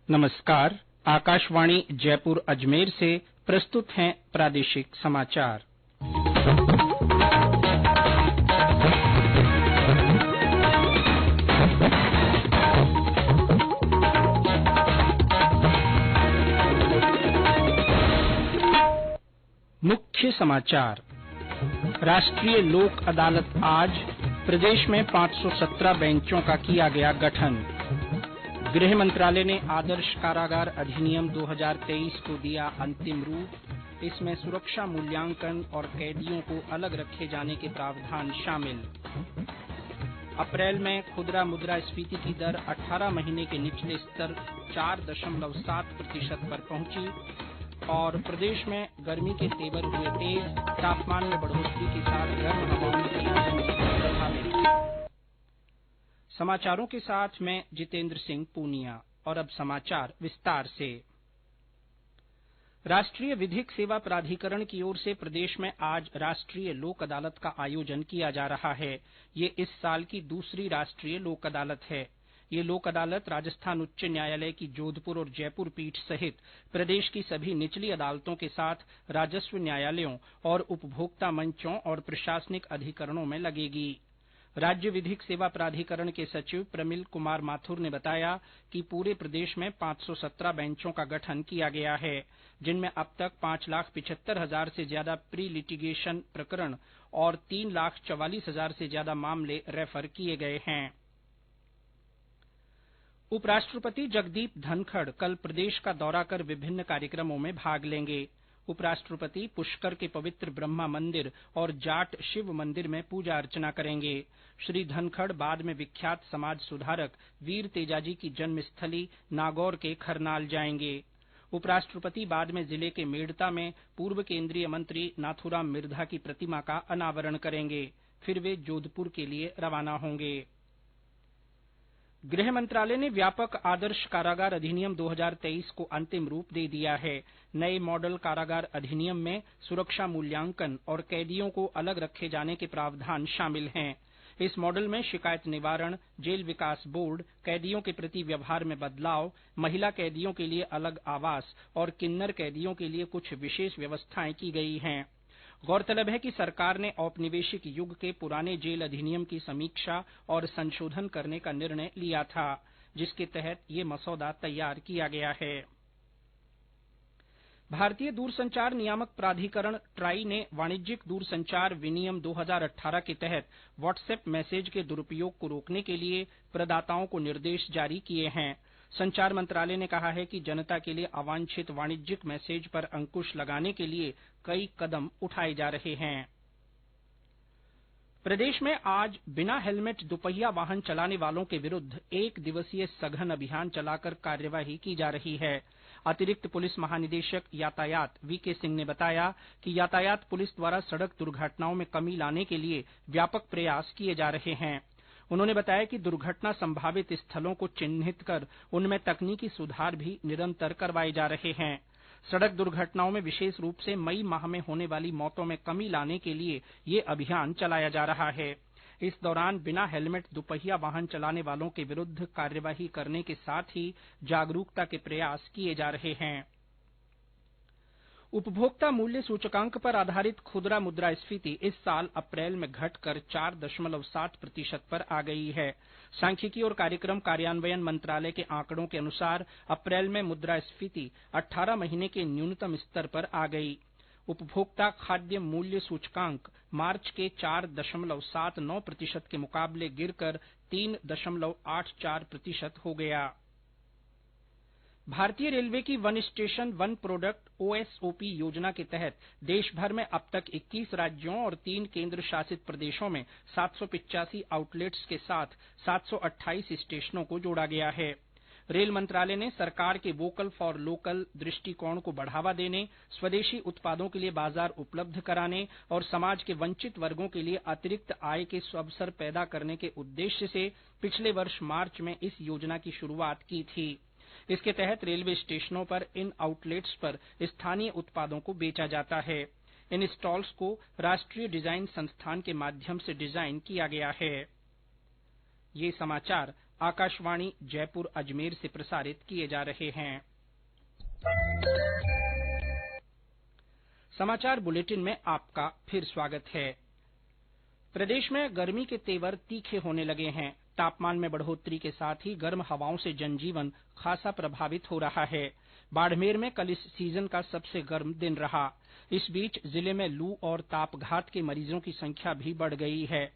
नमस्कार। आकाशवाणी जयपुर अजमेर से प्रस्तुत हैं प्रादेशिक समाचार। मुख्य समाचार। राष्ट्रीय लोक अदालत आज। प्रदेश में 517 बेंचों का किया गया गठन। गृह मंत्रालय ने आदर्श कारागार अधिनियम 2023 को दिया अंतिम रूप। इसमें सुरक्षा मूल्यांकन और कैदियों को अलग रखे जाने के प्रावधान शामिल। अप्रैल में खुदरा मुद्रास्फीति की दर 18 महीने के निचले स्तर 4.7% पर पहुंची। और प्रदेश में गर्मी के तेवर हुए तेज। तापमान में बढ़ोतरी के साथ गर्म हवाओं की आपूर्ति प्रभावित। समाचारों के साथ मैं जितेंद्र सिंह पूनिया। और अब समाचार विस्तार से। राष्ट्रीय विधिक सेवा प्राधिकरण की ओर से प्रदेश में आज राष्ट्रीय लोक अदालत का आयोजन किया जा रहा है। ये इस साल की दूसरी राष्ट्रीय लोक अदालत है। ये लोक अदालत राजस्थान उच्च न्यायालय की जोधपुर और जयपुर पीठ सहित प्रदेश की सभी निचली अदालतों के साथ राजस्व न्यायालयों और उपभोक्ता मंचों और प्रशासनिक अधिकरणों में लगेगी। राज्य विधिक सेवा प्राधिकरण के सचिव प्रमिल कुमार माथुर ने बताया कि पूरे प्रदेश में 517 बेंचों का गठन किया गया है, जिनमें अब तक 5,75,000 से ज्यादा प्री लिटिगेशन प्रकरण और 3,44,000 से ज्यादा मामले रेफर किए गए हैं। उपराष्ट्रपति जगदीप धनखड़ कल प्रदेश का दौरा कर विभिन्न कार्यक्रमों में भाग लेंगे। उपराष्ट्रपति पुष्कर के पवित्र ब्रह्मा मंदिर और जाट शिव मंदिर में पूजा अर्चना करेंगे। श्री धनखड़ बाद में विख्यात समाज सुधारक वीर तेजाजी की जन्मस्थली नागौर के खरनाल जाएंगे। उपराष्ट्रपति बाद में जिले के मेड़ता में पूर्व केंद्रीय मंत्री नाथूराम मिर्धा की प्रतिमा का अनावरण करेंगे। फिर वे जोधपुर के लिए रवाना होंगे। गृह मंत्रालय ने व्यापक आदर्श कारागार अधिनियम 2023 को अंतिम रूप दे दिया है। नए मॉडल कारागार अधिनियम में सुरक्षा मूल्यांकन और कैदियों को अलग रखे जाने के प्रावधान शामिल हैं। इस मॉडल में शिकायत निवारण, जेल विकास बोर्ड, कैदियों के प्रति व्यवहार में बदलाव, महिला कैदियों के लिए अलग आवास और किन्नर कैदियों के लिए कुछ विशेष व्यवस्थाएं की गई हैं। गौरतलब है कि सरकार ने औपनिवेशिक युग के पुराने जेल अधिनियम की समीक्षा और संशोधन करने का निर्णय लिया था, जिसके तहत ये मसौदा तैयार किया गया है। भारतीय दूरसंचार नियामक प्राधिकरण ट्राई ने वाणिज्यिक दूरसंचार विनियम 2018 के तहत व्हाट्सएप मैसेज के दुरुपयोग को रोकने के लिए प्रदाताओं को निर्देश जारी किए हैं। संचार मंत्रालय ने कहा है कि जनता के लिए अवांछित वाणिज्यिक मैसेज पर अंकुश लगाने के लिए कई कदम उठाए जा रहे हैं। प्रदेश में आज बिना हेलमेट दुपहिया वाहन चलाने वालों के विरुद्ध 1 दिवसीय सघन अभियान चलाकर कार्यवाही की जा रही है। अतिरिक्त पुलिस महानिदेशक यातायात वीके सिंह ने बताया कि यातायात पुलिस द्वारा सड़क दुर्घटनाओं में कमी लाने के लिए व्यापक प्रयास किए जा रहे हैं। उन्होंने बताया कि दुर्घटना संभावित स्थलों को चिन्हित कर उनमें तकनीकी सुधार भी निरंतर करवाए जा रहे हैं। सड़क दुर्घटनाओं में विशेष रूप से मई माह में होने वाली मौतों में कमी लाने के लिए ये अभियान चलाया जा रहा है। इस दौरान बिना हेलमेट दुपहिया वाहन चलाने वालों के विरुद्ध कार्यवाही करने के साथ ही जागरूकता के प्रयास किए जा रहे हैं। उपभोक्ता मूल्य सूचकांक पर आधारित खुदरा मुद्रास्फीति इस साल अप्रैल में घटकर 4.7% पर आ गई है। सांख्यिकी और कार्यक्रम कार्यान्वयन मंत्रालय के आंकड़ों के अनुसार अप्रैल में मुद्रास्फीति 18 महीने के न्यूनतम स्तर पर आ गई। उपभोक्ता खाद्य मूल्य सूचकांक मार्च के 4.79% के मुकाबले गिरकर 3.84% हो गया। भारतीय रेलवे की वन स्टेशन वन प्रोडक्ट ओएसओपी योजना के तहत देश भर में अब तक 21 राज्यों और 3 केंद्र शासित प्रदेशों में 785 आउटलेट्स के साथ 728 स्टेशनों को जोड़ा गया है। रेल मंत्रालय ने सरकार के वोकल फॉर लोकल दृष्टिकोण को बढ़ावा देने, स्वदेशी उत्पादों के लिए बाजार उपलब्ध कराने और समाज के वंचित वर्गों के लिए अतिरिक्त आय के अवसर पैदा करने के उद्देश्य से पिछले वर्ष मार्च में इस योजना की शुरुआत की थी। इसके तहत रेलवे स्टेशनों पर इन आउटलेट्स पर स्थानीय उत्पादों को बेचा जाता है। इन स्टॉल्स को राष्ट्रीय डिजाइन संस्थान के माध्यम से डिजाइन किया गया है। ये समाचार आकाशवाणी जयपुर अजमेर से प्रसारित किए जा रहे हैं। समाचार बुलेटिन में आपका फिर स्वागत है। प्रदेश में गर्मी के तेवर तीखे होने लगे हैं। तापमान में बढ़ोतरी के साथ ही गर्म हवाओं से जनजीवन खासा प्रभावित हो रहा है। बाड़मेर में कल इस सीजन का सबसे गर्म दिन रहा। इस बीच जिले में लू और तापघात के मरीजों की संख्या भी बढ़ गई है।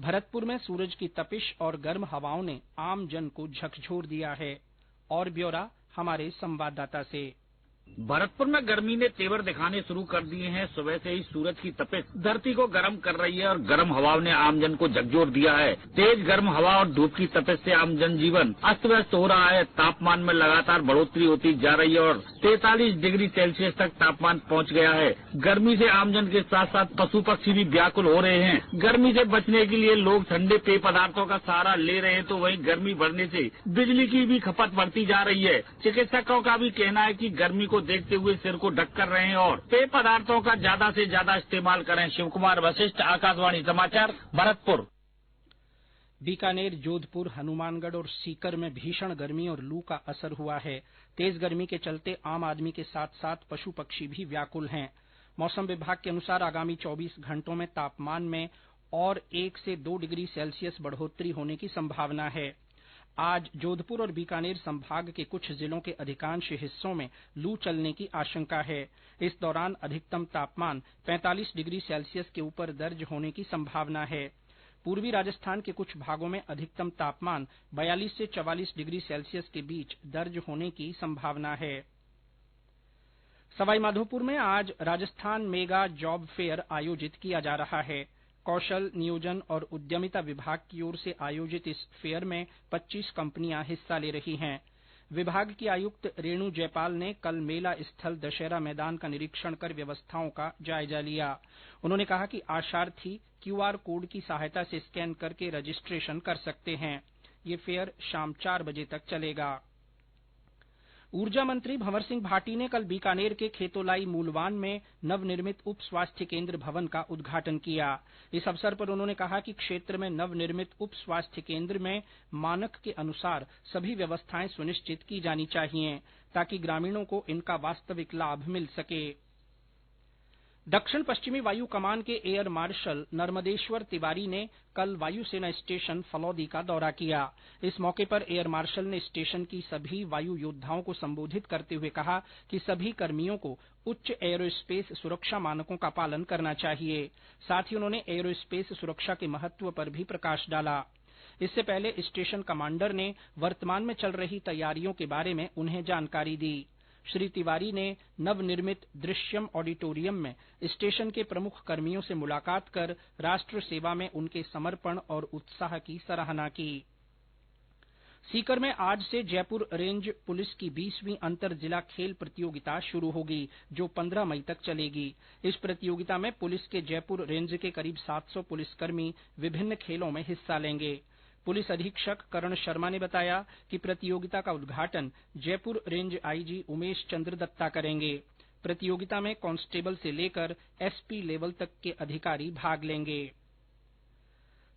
भरतपुर में सूरज की तपिश और गर्म हवाओं ने आम जन को झकझोर दिया है। और ब्यौरा हमारे संवाददाता से। भरतपुर में गर्मी ने तेवर दिखाने शुरू कर दिए हैं। सुबह से ही सूरज की तपिश धरती को गर्म कर रही है और गर्म हवाओं ने आम जन को झकझोर दिया है। तेज गर्म हवा और धूप की तपिश से आम जनजीवन अस्त व्यस्त हो रहा है। तापमान में लगातार बढ़ोतरी होती जा रही है और 43 डिग्री सेल्सियस तक तापमान पहुंच गया है। गर्मी से आमजन के साथ साथ पशु पक्षी भी व्याकुल हो रहे हैं। गर्मी से बचने के लिए लोग ठंडे पेय पदार्थों का सहारा ले रहे हैं, तो वहीं गर्मी बढ़ने से बिजली की भी खपत बढ़ती जा रही है। चिकित्सकों का भी कहना है कि गर्मी को देखते हुए सिर को ढक कर रहें और पेय पदार्थों का ज्यादा से ज्यादा इस्तेमाल करें। शिव कुमार वशिष्ठ, आकाशवाणी समाचार, भरतपुर। बीकानेर, जोधपुर, हनुमानगढ़ और सीकर में भीषण गर्मी और लू का असर हुआ है। तेज गर्मी के चलते आम आदमी के साथ साथ पशु पक्षी भी व्याकुल हैं। मौसम विभाग के अनुसार आगामी 24 घंटों में तापमान में और 1 से 2 डिग्री सेल्सियस बढ़ोतरी होने की संभावना है। आज जोधपुर और बीकानेर संभाग के कुछ जिलों के अधिकांश हिस्सों में लू चलने की आशंका है। इस दौरान अधिकतम तापमान 45 डिग्री सेल्सियस के ऊपर दर्ज होने की संभावना है। पूर्वी राजस्थान के कुछ भागों में अधिकतम तापमान 42 से 44 डिग्री सेल्सियस के बीच दर्ज होने की संभावना है। सवाईमाधोपुर में आज राजस्थान मेगा जॉब फेयर आयोजित किया जा रहा है। कौशल, नियोजन और उद्यमिता विभाग की ओर से आयोजित इस फेयर में 25 कंपनियां हिस्सा ले रही हैं। विभाग की आयुक्त रेणु जयपाल ने कल मेला स्थल दशहरा मैदान का निरीक्षण कर व्यवस्थाओं का जायजा लिया। उन्होंने कहा कि आशार्थी क्यूआर कोड की सहायता से स्कैन करके रजिस्ट्रेशन कर सकते हैं। ये फेयर शाम 4 बजे तक चलेगा। ऊर्जा मंत्री भंवर सिंह भाटी ने कल बीकानेर के खेतोलाई मूलवान में नवनिर्मित उप स्वास्थ्य केंद्र भवन का उद्घाटन किया। इस अवसर पर उन्होंने कहा कि क्षेत्र में नवनिर्मित उप स्वास्थ्य केंद्र में मानक के अनुसार सभी व्यवस्थाएं सुनिश्चित की जानी चाहिए ताकि ग्रामीणों को इनका वास्तविक लाभ मिल सके। दक्षिण पश्चिमी वायु कमान के एयर मार्शल नर्मदेश्वर तिवारी ने कल वायुसेना स्टेशन फलौदी का दौरा किया। इस मौके पर एयर मार्शल ने स्टेशन की सभी वायु योद्धाओं को संबोधित करते हुए कहा कि सभी कर्मियों को उच्च एयरोस्पेस सुरक्षा मानकों का पालन करना चाहिए। साथ ही उन्होंने एयरोस्पेस सुरक्षा के महत्व पर भी प्रकाश डाला। इससे पहले स्टेशन कमांडर ने वर्तमान में चल रही तैयारियों के बारे में उन्हें जानकारी दी। श्री तिवारी ने नवनिर्मित दृश्यम ऑडिटोरियम में स्टेशन के प्रमुख कर्मियों से मुलाकात कर राष्ट्र सेवा में उनके समर्पण और उत्साह की सराहना की। सीकर में आज से जयपुर रेंज पुलिस की 20वीं अंतर जिला खेल प्रतियोगिता शुरू होगी, जो 15 मई तक चलेगी। इस प्रतियोगिता में पुलिस के जयपुर रेंज के करीब 700 पुलिसकर्मी विभिन्न खेलों में हिस्सा लेंगे। पुलिस अधीक्षक करण शर्मा ने बताया कि प्रतियोगिता का उद्घाटन जयपुर रेंज आईजी उमेश चंद्र दत्ता करेंगे। प्रतियोगिता में कांस्टेबल से लेकर एसपी लेवल तक के अधिकारी भाग लेंगे।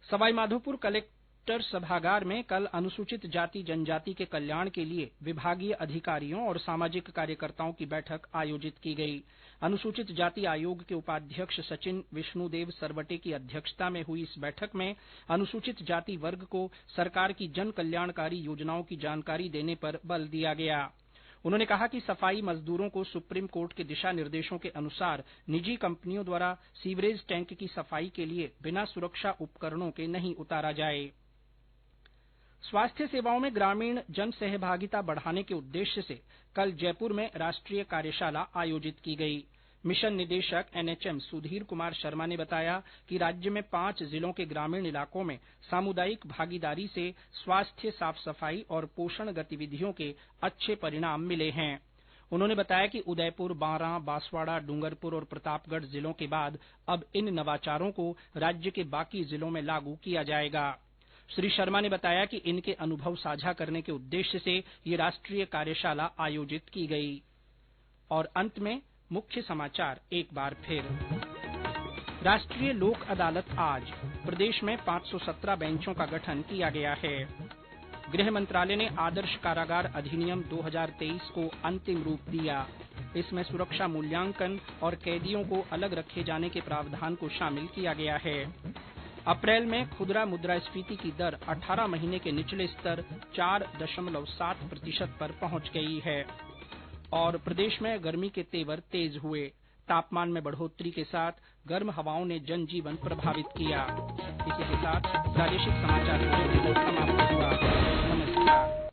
सवाईमाधोपुर कलेक्टर सभागार में कल अनुसूचित जाति जनजाति के कल्याण के लिए विभागीय अधिकारियों और सामाजिक कार्यकर्ताओं की बैठक आयोजित की गई। अनुसूचित जाति आयोग के उपाध्यक्ष सचिन विष्णुदेव सरवटे की अध्यक्षता में हुई इस बैठक में अनुसूचित जाति वर्ग को सरकार की जन कल्याणकारी योजनाओं की जानकारी देने पर बल दिया गया। उन्होंने कहा कि सफाई मजदूरों को सुप्रीम कोर्ट के दिशा निर्देशों के अनुसार निजी कंपनियों द्वारा सीवरेज टैंक की सफाई के लिए बिना सुरक्षा उपकरणों के नहीं उतारा जाए। स्वास्थ्य सेवाओं में ग्रामीण जन सहभागिता बढ़ाने के उद्देश्य से कल जयपुर में राष्ट्रीय कार्यशाला आयोजित की गई। मिशन निदेशक एनएचएम सुधीर कुमार शर्मा ने बताया कि राज्य में 5 जिलों के ग्रामीण इलाकों में सामुदायिक भागीदारी से स्वास्थ्य, साफ सफाई और पोषण गतिविधियों के अच्छे परिणाम मिले हैं। उन्होंने बताया कि उदयपुर, बारां, बांसवाड़ा, डूंगरपुर और प्रतापगढ़ जिलों के बाद अब इन नवाचारों को राज्य के बाकी जिलों में लागू किया जाएगा। श्री शर्मा ने बताया कि इनके अनुभव साझा करने के उद्देश्य से ये राष्ट्रीय कार्यशाला आयोजित की गई। और अंत में मुख्य समाचार एक बार फिर। राष्ट्रीय लोक अदालत आज। प्रदेश में 517 बेंचों का गठन किया गया है। गृह मंत्रालय ने आदर्श कारागार अधिनियम 2023 को अंतिम रूप दिया। इसमें सुरक्षा मूल्यांकन और कैदियों को अलग रखे जाने के प्रावधान को शामिल किया गया है। अप्रैल में खुदरा मुद्रास्फीति की दर 18 महीने के निचले स्तर 4.7% पर पहुंच गई है। और प्रदेश में गर्मी के तेवर तेज हुए। तापमान में बढ़ोतरी के साथ गर्म हवाओं ने जनजीवन प्रभावित किया। इसी के साथ प्रादेशिक समाचार समाप्त हुआ। नमस्कार।